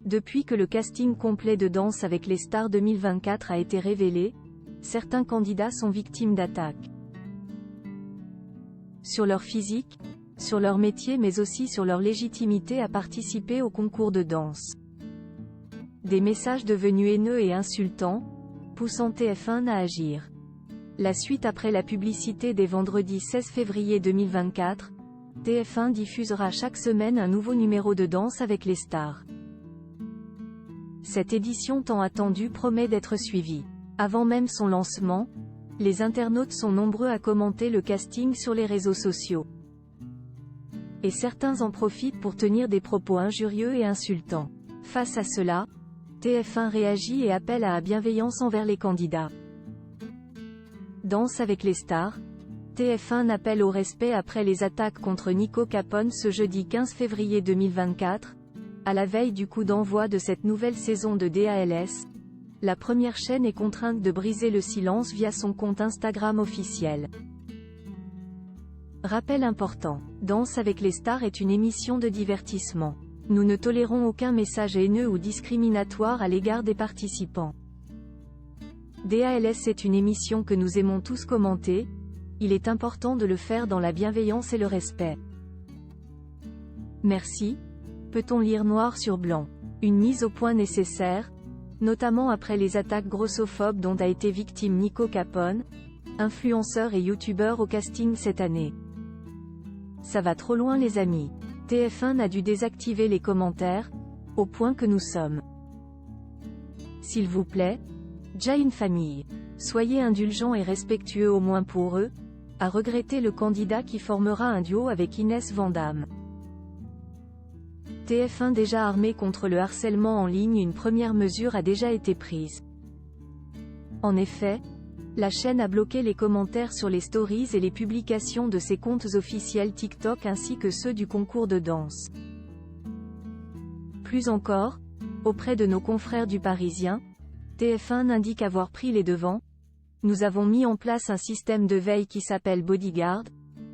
Depuis que le casting complet de Danse avec les stars 2024 a été révélé, certains candidats sont victimes d'attaques. Sur leur physique, sur leur métier mais aussi sur leur légitimité à participer au concours de danse. Des messages devenus haineux et insultants, poussant TF1 à agir. La suite après la publicité des vendredis 16 février 2024, TF1 diffusera chaque semaine un nouveau numéro de Danse avec les stars. Cette édition tant attendue promet d'être suivie. Avant même son lancement, les internautes sont nombreux à commenter le casting sur les réseaux sociaux. Et certains en profitent pour tenir des propos injurieux et insultants. Face à cela, TF1 réagit et appelle à la bienveillance envers les candidats. Danse avec les stars, TF1 appelle au respect après les attaques contre Nico Capone ce jeudi 15 février 2024, à la veille du coup d'envoi de cette nouvelle saison de DALS. La première chaîne est contrainte de briser le silence via son compte Instagram officiel. Rappel important. Danse avec les stars est une émission de divertissement. Nous ne tolérons aucun message haineux ou discriminatoire à l'égard des participants. DALS est une émission que nous aimons tous commenter. Il est important de le faire dans la bienveillance et le respect. Merci. Peut-on lire noir sur blanc. Une mise au point nécessaire, notamment après les attaques grossophobes dont a été victime Nico Capone, influenceur et youtubeur au casting cette année. Ça va trop loin les amis. TF1 a dû désactiver les commentaires, au point que nous sommes. S'il vous plaît, déjà une famille. Soyez indulgents et respectueux au moins pour eux, a regretté le candidat qui formera un duo avec Inès Vandamme. TF1 déjà armé contre le harcèlement en ligne, une première mesure a déjà été prise. En effet, la chaîne a bloqué les commentaires sur les stories et les publications de ses comptes officiels TikTok ainsi que ceux du concours de danse. Plus encore, auprès de nos confrères du Parisien, TF1 indique avoir pris les devants. Nous avons mis en place un système de veille qui s'appelle Bodyguard,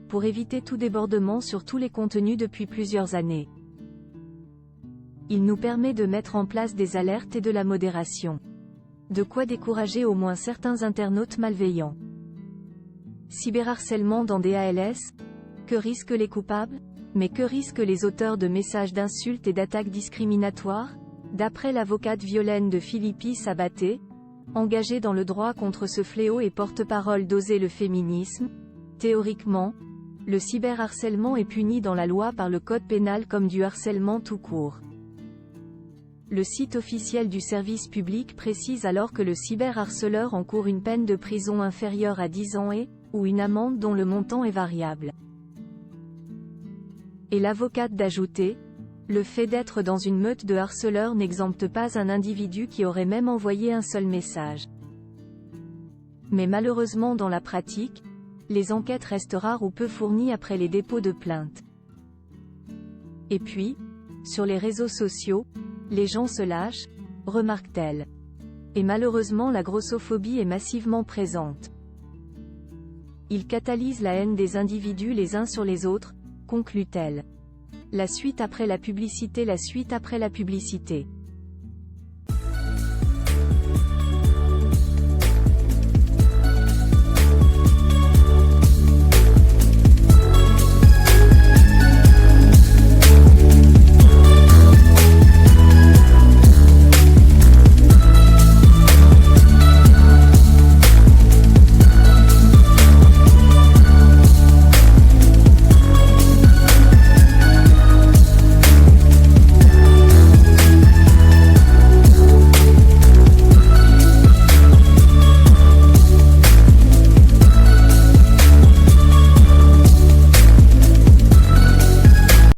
pour éviter tout débordement sur tous les contenus depuis plusieurs années. Il nous permet de mettre en place des alertes et de la modération. De quoi décourager au moins certains internautes malveillants. Cyberharcèlement dans DALS? Que risquent les coupables? Mais que risquent les auteurs de messages d'insultes et d'attaques discriminatoires? D'après l'avocate Violaine de Philippi Sabaté, engagée dans le droit contre ce fléau et porte-parole d'Oser le féminisme, théoriquement, le cyberharcèlement est puni dans la loi par le code pénal comme du harcèlement tout court. Le site officiel du service public précise alors que le cyberharceleur encourt une peine de prison inférieure à 10 ans ou une amende dont le montant est variable. Et l'avocate d'ajouter, le fait d'être dans une meute de harceleurs n'exempte pas un individu qui aurait même envoyé un seul message. Mais malheureusement dans la pratique, les enquêtes restent rares ou peu fournies après les dépôts de plaintes. Et puis, sur les réseaux sociaux, les gens se lâchent, remarque-t-elle. Et malheureusement la grossophobie est massivement présente. Ils catalysent la haine des individus les uns sur les autres, conclut-elle. La suite après la publicité.